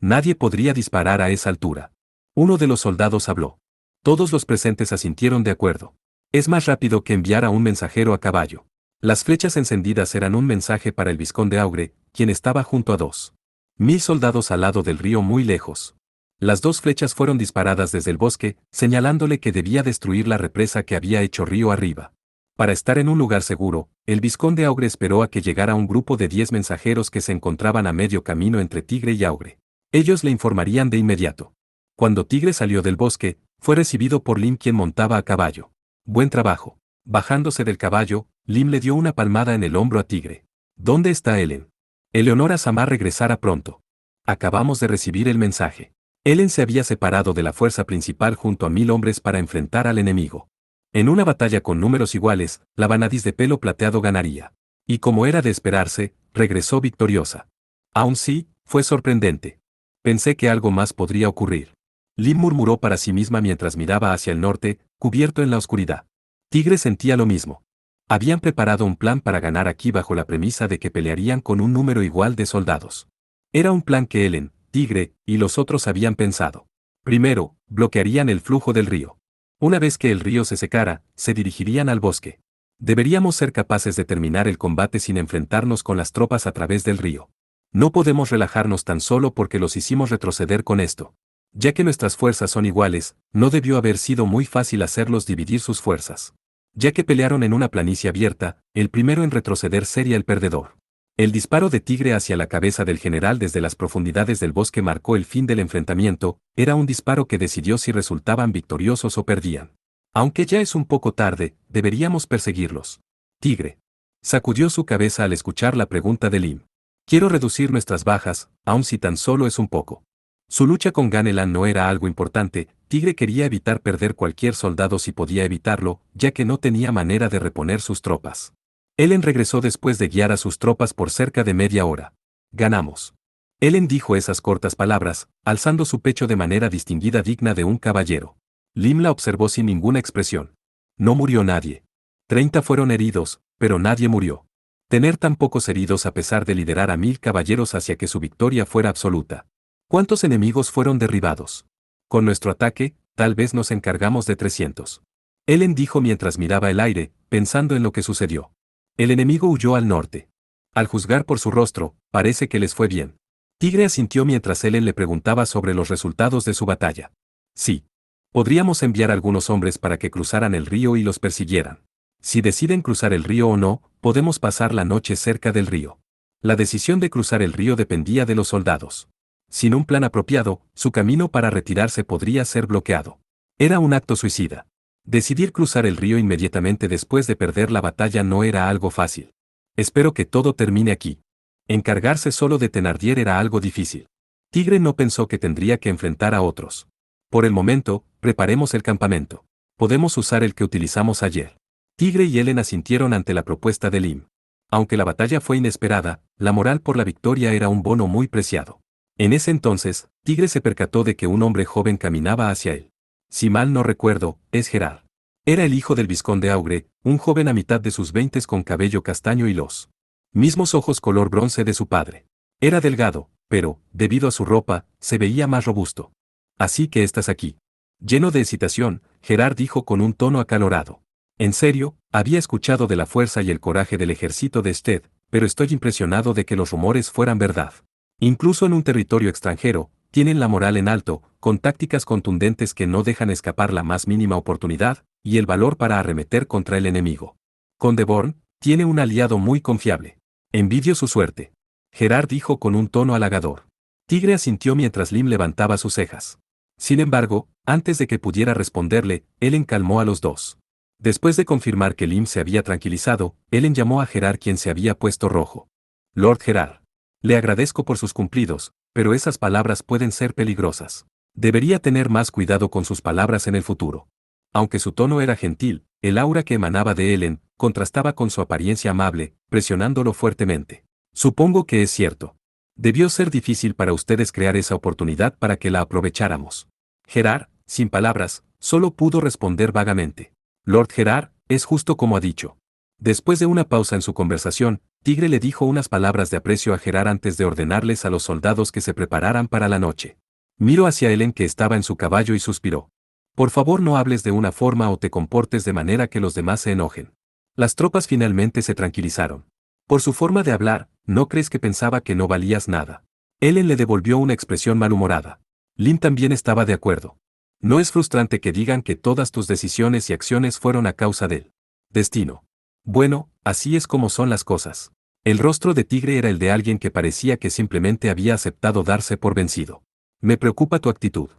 Nadie podría disparar a esa altura. Uno de los soldados habló. Todos los presentes asintieron de acuerdo. Es más rápido que enviar a un mensajero a caballo. Las flechas encendidas eran un mensaje para el vizconde Augre, quien estaba junto a 2000 soldados al lado del río muy lejos. Las dos flechas fueron disparadas desde el bosque, señalándole que debía destruir la represa que había hecho río arriba. Para estar en un lugar seguro, el vizconde Augre esperó a que llegara un grupo de 10 mensajeros que se encontraban a medio camino entre Tigre y Augre. Ellos le informarían de inmediato. Cuando Tigre salió del bosque, fue recibido por Lim quien montaba a caballo. Buen trabajo. Bajándose del caballo, Lim le dio una palmada en el hombro a Tigre. ¿Dónde está Ellen? Eleonora Samar regresará pronto. Acabamos de recibir el mensaje. Ellen se había separado de la fuerza principal junto a 1000 hombres para enfrentar al enemigo. En una batalla con números iguales, la Vanadis de pelo plateado ganaría. Y como era de esperarse, regresó victoriosa. Aún sí, fue sorprendente. Pensé que algo más podría ocurrir. Lim murmuró para sí misma mientras miraba hacia el norte, cubierto en la oscuridad. Tigre sentía lo mismo. Habían preparado un plan para ganar aquí bajo la premisa de que pelearían con un número igual de soldados. Era un plan que Ellen, Tigre y los otros habían pensado. Primero, bloquearían el flujo del río. Una vez que el río se secara, se dirigirían al bosque. Deberíamos ser capaces de terminar el combate sin enfrentarnos con las tropas a través del río. No podemos relajarnos tan solo porque los hicimos retroceder con esto. Ya que nuestras fuerzas son iguales, no debió haber sido muy fácil hacerlos dividir sus fuerzas. Ya que pelearon en una planicie abierta, el primero en retroceder sería el perdedor. El disparo de Tigre hacia la cabeza del general desde las profundidades del bosque marcó el fin del enfrentamiento, era un disparo que decidió si resultaban victoriosos o perdían. Aunque ya es un poco tarde, deberíamos perseguirlos. Tigre sacudió su cabeza al escuchar la pregunta de Lim. Quiero reducir nuestras bajas, aun si tan solo es un poco. Su lucha con Ganelan no era algo importante, Tigre quería evitar perder cualquier soldado si podía evitarlo, ya que no tenía manera de reponer sus tropas. Ellen regresó después de guiar a sus tropas por cerca de media hora. Ganamos. Ellen dijo esas cortas palabras, alzando su pecho de manera distinguida digna de un caballero. Lim la observó sin ninguna expresión. No murió nadie. 30 fueron heridos, pero nadie murió. Tener tan pocos heridos a pesar de liderar a 1000 caballeros hacia que su victoria fuera absoluta. ¿Cuántos enemigos fueron derribados? Con nuestro ataque, tal vez nos encargamos de 300. Ellen dijo mientras miraba el aire, pensando en lo que sucedió. El enemigo huyó al norte. Al juzgar por su rostro, parece que les fue bien. Tigre asintió mientras Ellen le preguntaba sobre los resultados de su batalla. Sí. Podríamos enviar algunos hombres para que cruzaran el río y los persiguieran. Si deciden cruzar el río o no, podemos pasar la noche cerca del río. La decisión de cruzar el río dependía de los soldados. Sin un plan apropiado, su camino para retirarse podría ser bloqueado. Era un acto suicida. Decidir cruzar el río inmediatamente después de perder la batalla no era algo fácil. Espero que todo termine aquí. Encargarse solo de Thénardier era algo difícil. Tigre no pensó que tendría que enfrentar a otros. Por el momento, preparemos el campamento. Podemos usar el que utilizamos ayer. Tigre y Ellen asintieron ante la propuesta de Lim. Aunque la batalla fue inesperada, la moral por la victoria era un bono muy preciado. En ese entonces, Tigre se percató de que un hombre joven caminaba hacia él. Si mal no recuerdo, es Gerard. Era el hijo del vizconde Augre, un joven a mitad de sus 20 con cabello castaño y los mismos ojos color bronce de su padre. Era delgado, pero, debido a su ropa, se veía más robusto. Así que estás aquí. Lleno de excitación, Gerard dijo con un tono acalorado. En serio, había escuchado de la fuerza y el coraje del ejército de Sted, pero estoy impresionado de que los rumores fueran verdad. Incluso en un territorio extranjero, tienen la moral en alto, con tácticas contundentes que no dejan escapar la más mínima oportunidad, y el valor para arremeter contra el enemigo. Condeborn tiene un aliado muy confiable. Envidio su suerte. Gerard dijo con un tono halagador. Tigre asintió mientras Lim levantaba sus cejas. Sin embargo, antes de que pudiera responderle, Ellen calmó a los dos. Después de confirmar que Lim se había tranquilizado, Ellen llamó a Gerard quien se había puesto rojo. Lord Gerard. Le agradezco por sus cumplidos, pero esas palabras pueden ser peligrosas. Debería tener más cuidado con sus palabras en el futuro. Aunque su tono era gentil, el aura que emanaba de Ellen contrastaba con su apariencia amable, presionándolo fuertemente. Supongo que es cierto. Debió ser difícil para ustedes crear esa oportunidad para que la aprovecháramos. Gerard, sin palabras, solo pudo responder vagamente. Lord Gerard, es justo como ha dicho. Después de una pausa en su conversación, Tigre le dijo unas palabras de aprecio a Gerard antes de ordenarles a los soldados que se prepararan para la noche. Miró hacia Ellen que estaba en su caballo y suspiró. Por favor no hables de una forma o te comportes de manera que los demás se enojen. Las tropas finalmente se tranquilizaron. Por su forma de hablar, ¿no crees que pensaba que no valías nada? Ellen le devolvió una expresión malhumorada. Lim también estaba de acuerdo. ¿No es frustrante que digan que todas tus decisiones y acciones fueron a causa del destino? Bueno, así es como son las cosas. El rostro de Tigre era el de alguien que parecía que simplemente había aceptado darse por vencido. Me preocupa tu actitud.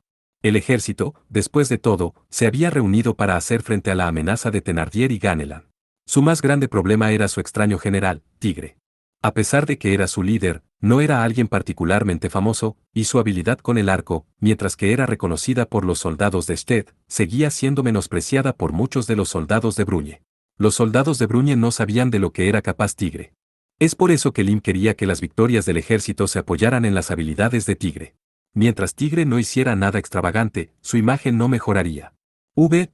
El ejército, después de todo, se había reunido para hacer frente a la amenaza de Thénardier y Ganelan. Su más grande problema era su extraño general, Tigre. A pesar de que era su líder, no era alguien particularmente famoso, y su habilidad con el arco, mientras que era reconocida por los soldados de Sted, seguía siendo menospreciada por muchos de los soldados de Bruñe. Los soldados de Bruñe no sabían de lo que era capaz Tigre. Es por eso que Lim quería que las victorias del ejército se apoyaran en las habilidades de Tigre. Mientras Tigre no hiciera nada extravagante, su imagen no mejoraría.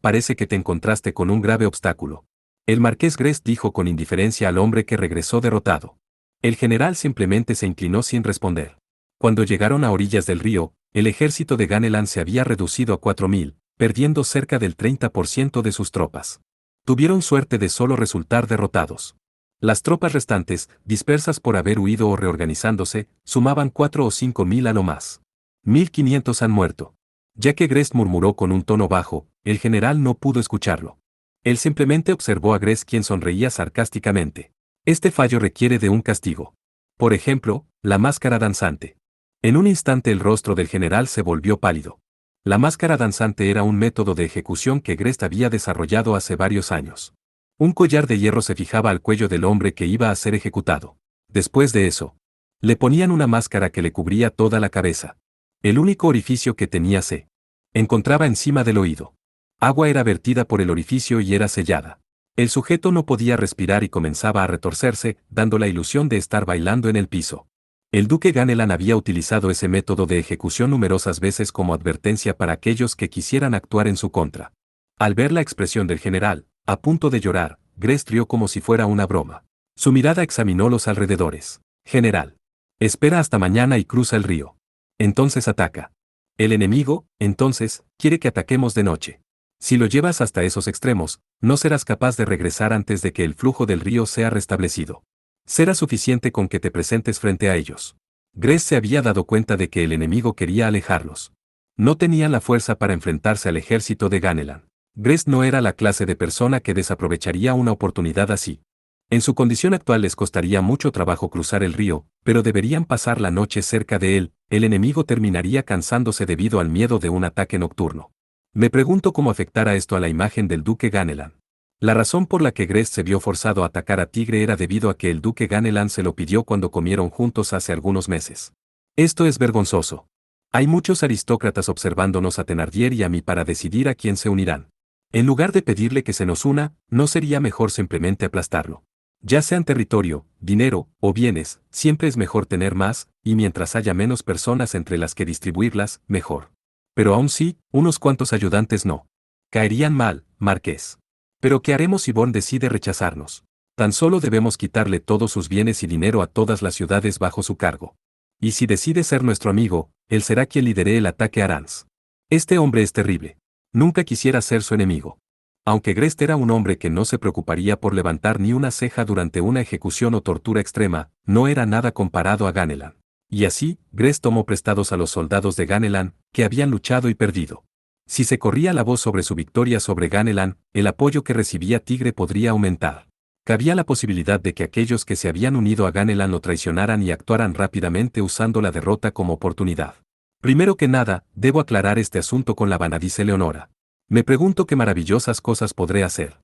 Parece que te encontraste con un grave obstáculo. El marqués Grest dijo con indiferencia al hombre que regresó derrotado. El general simplemente se inclinó sin responder. Cuando llegaron a orillas del río, el ejército de Ganelan se había reducido a 4.000, perdiendo cerca del 30% de sus tropas. Tuvieron suerte de solo resultar derrotados. Las tropas restantes, dispersas por haber huido o reorganizándose, sumaban 4 o 5.000 a lo más. 1.500 han muerto. Ya que Grest murmuró con un tono bajo, el general no pudo escucharlo. Él simplemente observó a Grest, quien sonreía sarcásticamente. Este fallo requiere de un castigo. Por ejemplo, la máscara danzante. En un instante el rostro del general se volvió pálido. La máscara danzante era un método de ejecución que Grest había desarrollado hace varios años. Un collar de hierro se fijaba al cuello del hombre que iba a ser ejecutado. Después de eso, le ponían una máscara que le cubría toda la cabeza. El único orificio que tenía se encontraba encima del oído. Agua era vertida por el orificio y era sellada. El sujeto no podía respirar y comenzaba a retorcerse, dando la ilusión de estar bailando en el piso. El duque Ganelan había utilizado ese método de ejecución numerosas veces como advertencia para aquellos que quisieran actuar en su contra. Al ver la expresión del general, a punto de llorar, Grest rió como si fuera una broma. Su mirada examinó los alrededores. General. Espera hasta mañana y cruza el río. Entonces ataca. El enemigo, entonces, quiere que ataquemos de noche. Si lo llevas hasta esos extremos, no serás capaz de regresar antes de que el flujo del río sea restablecido. Será suficiente con que te presentes frente a ellos. Grest se había dado cuenta de que el enemigo quería alejarlos. No tenían la fuerza para enfrentarse al ejército de Ganelan. Grest no era la clase de persona que desaprovecharía una oportunidad así. En su condición actual les costaría mucho trabajo cruzar el río, pero deberían pasar la noche cerca de él. El enemigo terminaría cansándose debido al miedo de un ataque nocturno. Me pregunto cómo afectará esto a la imagen del duque Ganelan. La razón por la que Grest se vio forzado a atacar a Tigre era debido a que el duque Ganelan se lo pidió cuando comieron juntos hace algunos meses. Esto es vergonzoso. Hay muchos aristócratas observándonos a Thénardier y a mí para decidir a quién se unirán. En lugar de pedirle que se nos una, ¿no sería mejor simplemente aplastarlo? Ya sean territorio, dinero o bienes, siempre es mejor tener más, y mientras haya menos personas entre las que distribuirlas, mejor. Pero aún sí, unos cuantos ayudantes no. Caerían mal, Marqués. Pero ¿qué haremos si Born decide rechazarnos? Tan solo debemos quitarle todos sus bienes y dinero a todas las ciudades bajo su cargo. Y si decide ser nuestro amigo, él será quien lidere el ataque a Arans. Este hombre es terrible. Nunca quisiera ser su enemigo. Aunque Grest era un hombre que no se preocuparía por levantar ni una ceja durante una ejecución o tortura extrema, no era nada comparado a Ganelan. Y así, Grest tomó prestados a los soldados de Ganelan, que habían luchado y perdido. Si se corría la voz sobre su victoria sobre Ganelan, el apoyo que recibía Tigre podría aumentar. Cabía la posibilidad de que aquellos que se habían unido a Ganelan lo traicionaran y actuaran rápidamente usando la derrota como oportunidad. Primero que nada, debo aclarar este asunto con la Vanna, dice Leonora. Me pregunto qué maravillosas cosas podré hacer.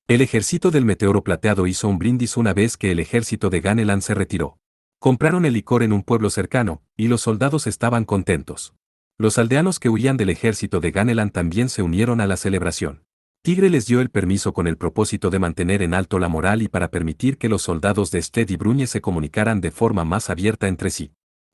El ejército del Meteoro Plateado hizo un brindis una vez que el ejército de Ganelan se retiró. Compraron el licor en un pueblo cercano, y los soldados estaban contentos. Los aldeanos que huían del ejército de Ganelan también se unieron a la celebración. Tigre les dio el permiso con el propósito de mantener en alto la moral y para permitir que los soldados de Sted y Bruñe se comunicaran de forma más abierta entre sí.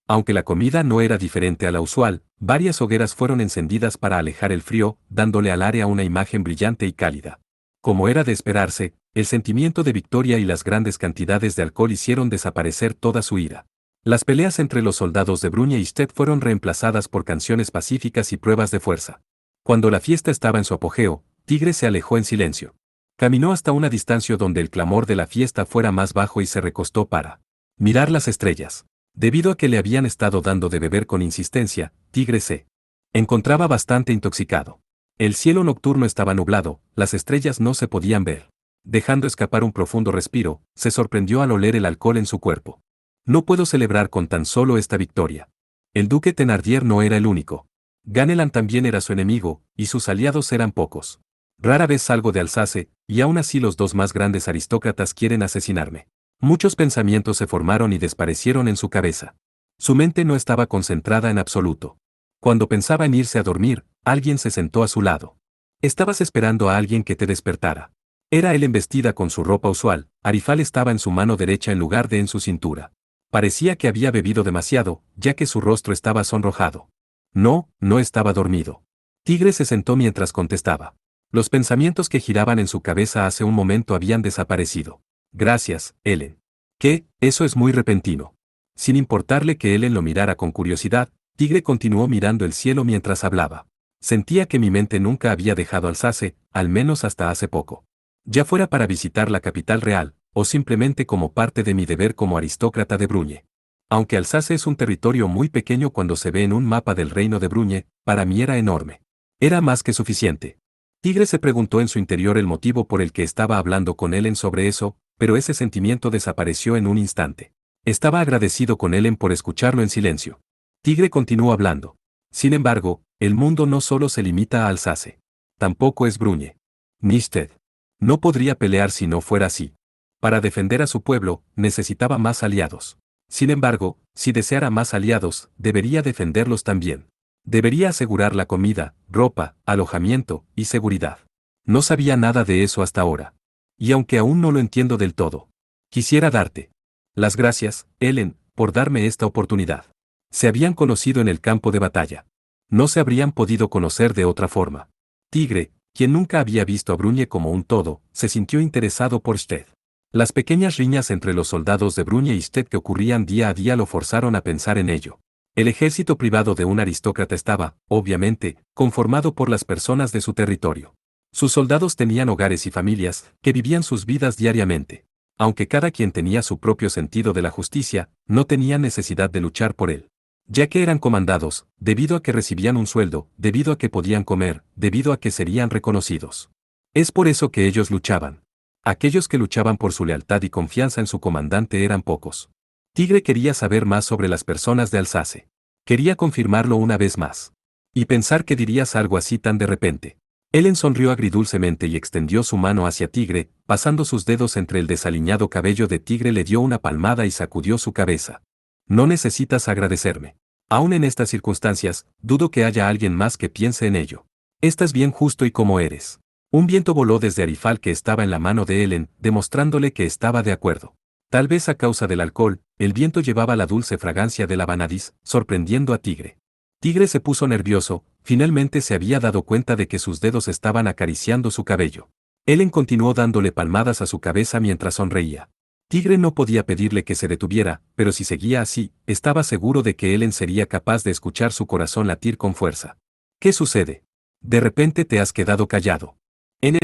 Aunque la comida no era diferente a la usual, varias hogueras fueron encendidas para alejar el frío, dándole al área una imagen brillante y cálida. Como era de esperarse, el sentimiento de victoria y las grandes cantidades de alcohol hicieron desaparecer toda su ira. Las peleas entre los soldados de Bruñe y Sted fueron reemplazadas por canciones pacíficas y pruebas de fuerza. Cuando la fiesta estaba en su apogeo, Tigre se alejó en silencio. Caminó hasta una distancia donde el clamor de la fiesta fuera más bajo y se recostó para mirar las estrellas. Debido a que le habían estado dando de beber con insistencia, Tigre se encontraba bastante intoxicado. El cielo nocturno estaba nublado, las estrellas no se podían ver. Dejando escapar un profundo respiro, se sorprendió al oler el alcohol en su cuerpo. No puedo celebrar con tan solo esta victoria. El duque Thénardier no era el único. Ganelan también era su enemigo, y sus aliados eran pocos. Rara vez salgo de Alsace, y aún así los dos más grandes aristócratas quieren asesinarme. Muchos pensamientos se formaron y desaparecieron en su cabeza. Su mente no estaba concentrada en absoluto. Cuando pensaba en irse a dormir, alguien se sentó a su lado. Estabas esperando a alguien que te despertara. Era él en vestida con su ropa usual, Arifal estaba en su mano derecha en lugar de en su cintura. Parecía que había bebido demasiado, ya que su rostro estaba sonrojado. No, no estaba dormido. Tigre se sentó mientras contestaba. Los pensamientos que giraban en su cabeza hace un momento habían desaparecido. Gracias, Ellen. ¿Qué? Eso es muy repentino. Sin importarle que Ellen lo mirara con curiosidad, Tigre continuó mirando el cielo mientras hablaba. Sentía que mi mente nunca había dejado Alsace, al menos hasta hace poco. Ya fuera para visitar la capital real, o simplemente como parte de mi deber como aristócrata de Bruñe. Aunque Alsace es un territorio muy pequeño cuando se ve en un mapa del reino de Bruñe, para mí era enorme. Era más que suficiente. Tigre se preguntó en su interior el motivo por el que estaba hablando con Ellen sobre eso, pero ese sentimiento desapareció en un instante. Estaba agradecido con Ellen por escucharlo en silencio. Tigre continuó hablando. Sin embargo, el mundo no solo se limita a Alsace. Tampoco es Bruñe. Nisted. No podría pelear si no fuera así. Para defender a su pueblo, necesitaba más aliados. Sin embargo, si deseara más aliados, debería defenderlos también. Debería asegurar la comida, ropa, alojamiento y seguridad. No sabía nada de eso hasta ahora. Y aunque aún no lo entiendo del todo, quisiera darte las gracias, Ellen, por darme esta oportunidad. Se habían conocido en el campo de batalla. No se habrían podido conocer de otra forma. Tigre, quien nunca había visto a Bruñe como un todo, se sintió interesado por Sted. Las pequeñas riñas entre los soldados de Bruñe y Sted que ocurrían día a día lo forzaron a pensar en ello. El ejército privado de un aristócrata estaba, obviamente, conformado por las personas de su territorio. Sus soldados tenían hogares y familias, que vivían sus vidas diariamente. Aunque cada quien tenía su propio sentido de la justicia, no tenían necesidad de luchar por él. Ya que eran comandados, debido a que recibían un sueldo, debido a que podían comer, debido a que serían reconocidos. Es por eso que ellos luchaban. Aquellos que luchaban por su lealtad y confianza en su comandante eran pocos. Tigre quería saber más sobre las personas de Alsace. Quería confirmarlo una vez más. Y pensar que dirías algo así tan de repente. Ellen sonrió agridulcemente y extendió su mano hacia Tigre, pasando sus dedos entre el desaliñado cabello de Tigre le dio una palmada y sacudió su cabeza. No necesitas agradecerme. Aún en estas circunstancias, dudo que haya alguien más que piense en ello. Estás bien justo y como eres. Un viento voló desde Arifal que estaba en la mano de Ellen, demostrándole que estaba de acuerdo. Tal vez a causa del alcohol, el viento llevaba la dulce fragancia de la vanadis, sorprendiendo a Tigre. Tigre se puso nervioso, finalmente se había dado cuenta de que sus dedos estaban acariciando su cabello. Ellen continuó dándole palmadas a su cabeza mientras sonreía. Tigre no podía pedirle que se detuviera, pero si seguía así, estaba seguro de que Ellen sería capaz de escuchar su corazón latir con fuerza. ¿Qué sucede? De repente te has quedado callado.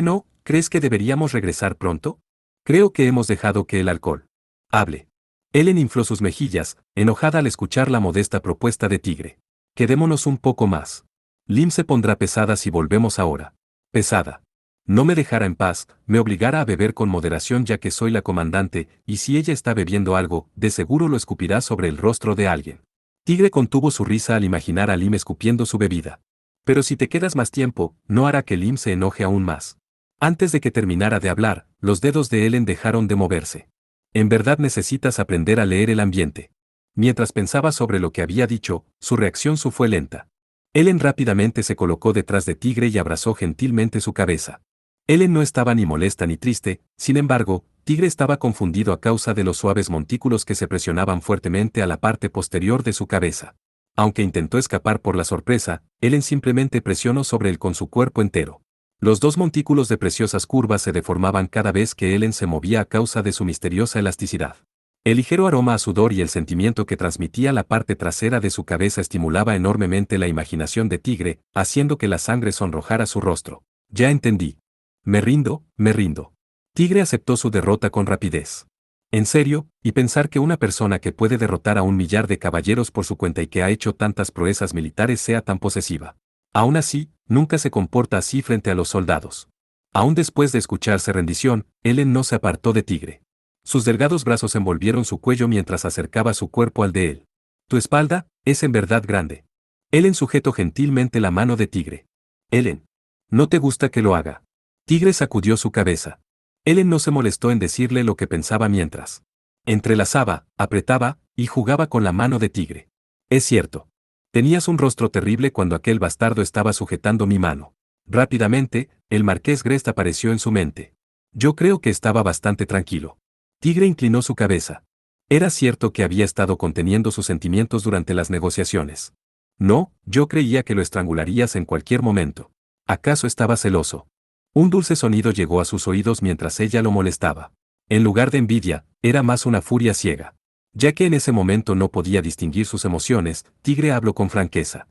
¿No crees que deberíamos regresar pronto? Creo que hemos dejado que el alcohol hable. Ellen infló sus mejillas, enojada al escuchar la modesta propuesta de Tigre. Quedémonos un poco más. Lim se pondrá pesada si volvemos ahora. Pesada. No me dejara en paz, me obligara a beber con moderación ya que soy la comandante, y si ella está bebiendo algo, de seguro lo escupirá sobre el rostro de alguien. Tigre contuvo su risa al imaginar a Lim escupiendo su bebida. Pero si te quedas más tiempo, no hará que Lim se enoje aún más. Antes de que terminara de hablar, los dedos de Ellen dejaron de moverse. En verdad necesitas aprender a leer el ambiente. Mientras pensaba sobre lo que había dicho, su reacción fue lenta. Ellen rápidamente se colocó detrás de Tigre y abrazó gentilmente su cabeza. Ellen no estaba ni molesta ni triste, sin embargo, Tigre estaba confundido a causa de los suaves montículos que se presionaban fuertemente a la parte posterior de su cabeza. Aunque intentó escapar por la sorpresa, Ellen simplemente presionó sobre él con su cuerpo entero. Los dos montículos de preciosas curvas se deformaban cada vez que Ellen se movía a causa de su misteriosa elasticidad. El ligero aroma a sudor y el sentimiento que transmitía la parte trasera de su cabeza estimulaba enormemente la imaginación de Tigre, haciendo que la sangre sonrojara su rostro. Ya entendí. Me rindo, me rindo. Tigre aceptó su derrota con rapidez. En serio, y pensar que una persona que puede derrotar a 1 millar de caballeros por su cuenta y que ha hecho tantas proezas militares sea tan posesiva. Aún así, nunca se comporta así frente a los soldados. Aún después de escucharse rendición, Ellen no se apartó de Tigre. Sus delgados brazos envolvieron su cuello mientras acercaba su cuerpo al de él. Tu espalda es en verdad grande. Ellen sujetó gentilmente la mano de Tigre. Ellen. ¿No te gusta que lo haga? Tigre sacudió su cabeza. Ellen no se molestó en decirle lo que pensaba mientras entrelazaba, apretaba y jugaba con la mano de Tigre. Es cierto. Tenías un rostro terrible cuando aquel bastardo estaba sujetando mi mano. Rápidamente, el marqués Grest apareció en su mente. Yo creo que estaba bastante tranquilo. Tigre inclinó su cabeza. Era cierto que había estado conteniendo sus sentimientos durante las negociaciones. No, yo creía que lo estrangularías en cualquier momento. ¿Acaso estaba celoso? Un dulce sonido llegó a sus oídos mientras ella lo molestaba. En lugar de envidia, era más una furia ciega. Ya que en ese momento no podía distinguir sus emociones, Tigre habló con franqueza.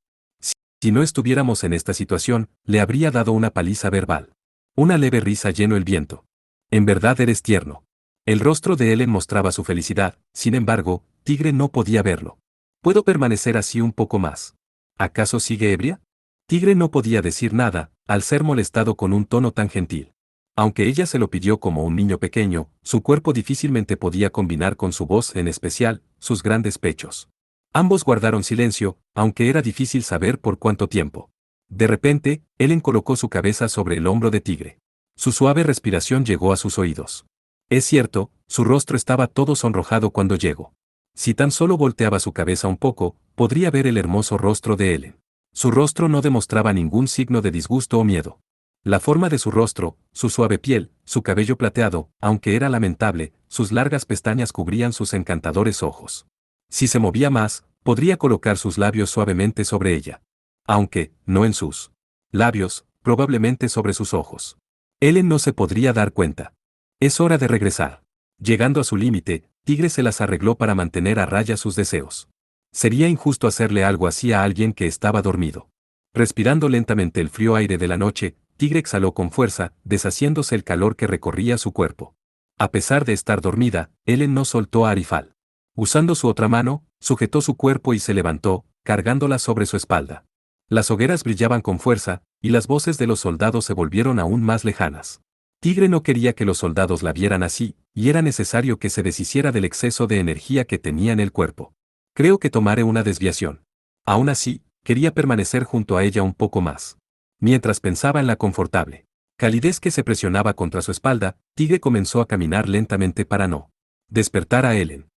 Si no estuviéramos en esta situación, le habría dado una paliza verbal. Una leve risa llenó el viento. En verdad eres tierno. El rostro de Ellen mostraba su felicidad, sin embargo, Tigre no podía verlo. ¿Puedo permanecer así un poco más? ¿Acaso sigue ebria? Tigre no podía decir nada, al ser molestado con un tono tan gentil. Aunque ella se lo pidió como un niño pequeño, su cuerpo difícilmente podía combinar con su voz, en especial, sus grandes pechos. Ambos guardaron silencio, aunque era difícil saber por cuánto tiempo. De repente, Ellen colocó su cabeza sobre el hombro de Tigre. Su suave respiración llegó a sus oídos. Es cierto, su rostro estaba todo sonrojado cuando llegó. Si tan solo volteaba su cabeza un poco, podría ver el hermoso rostro de Ellen. Su rostro no demostraba ningún signo de disgusto o miedo. La forma de su rostro, su suave piel, su cabello plateado, aunque era lamentable, sus largas pestañas cubrían sus encantadores ojos. Si se movía más, podría colocar sus labios suavemente sobre ella. Aunque, no en sus labios, probablemente sobre sus ojos. Ellen no se podría dar cuenta. Es hora de regresar. Llegando a su límite, Tigre se las arregló para mantener a raya sus deseos. Sería injusto hacerle algo así a alguien que estaba dormido. Respirando lentamente el frío aire de la noche, Tigre exhaló con fuerza, deshaciéndose el calor que recorría su cuerpo. A pesar de estar dormida, Ellen no soltó a Arifal. Usando su otra mano, sujetó su cuerpo y se levantó, cargándola sobre su espalda. Las hogueras brillaban con fuerza, y las voces de los soldados se volvieron aún más lejanas. Tigre no quería que los soldados la vieran así, y era necesario que se deshiciera del exceso de energía que tenía en el cuerpo. Creo que tomaré una desviación. Aún así, quería permanecer junto a ella un poco más. Mientras pensaba en la confortable calidez que se presionaba contra su espalda, Tigre comenzó a caminar lentamente para no despertar a Ellen.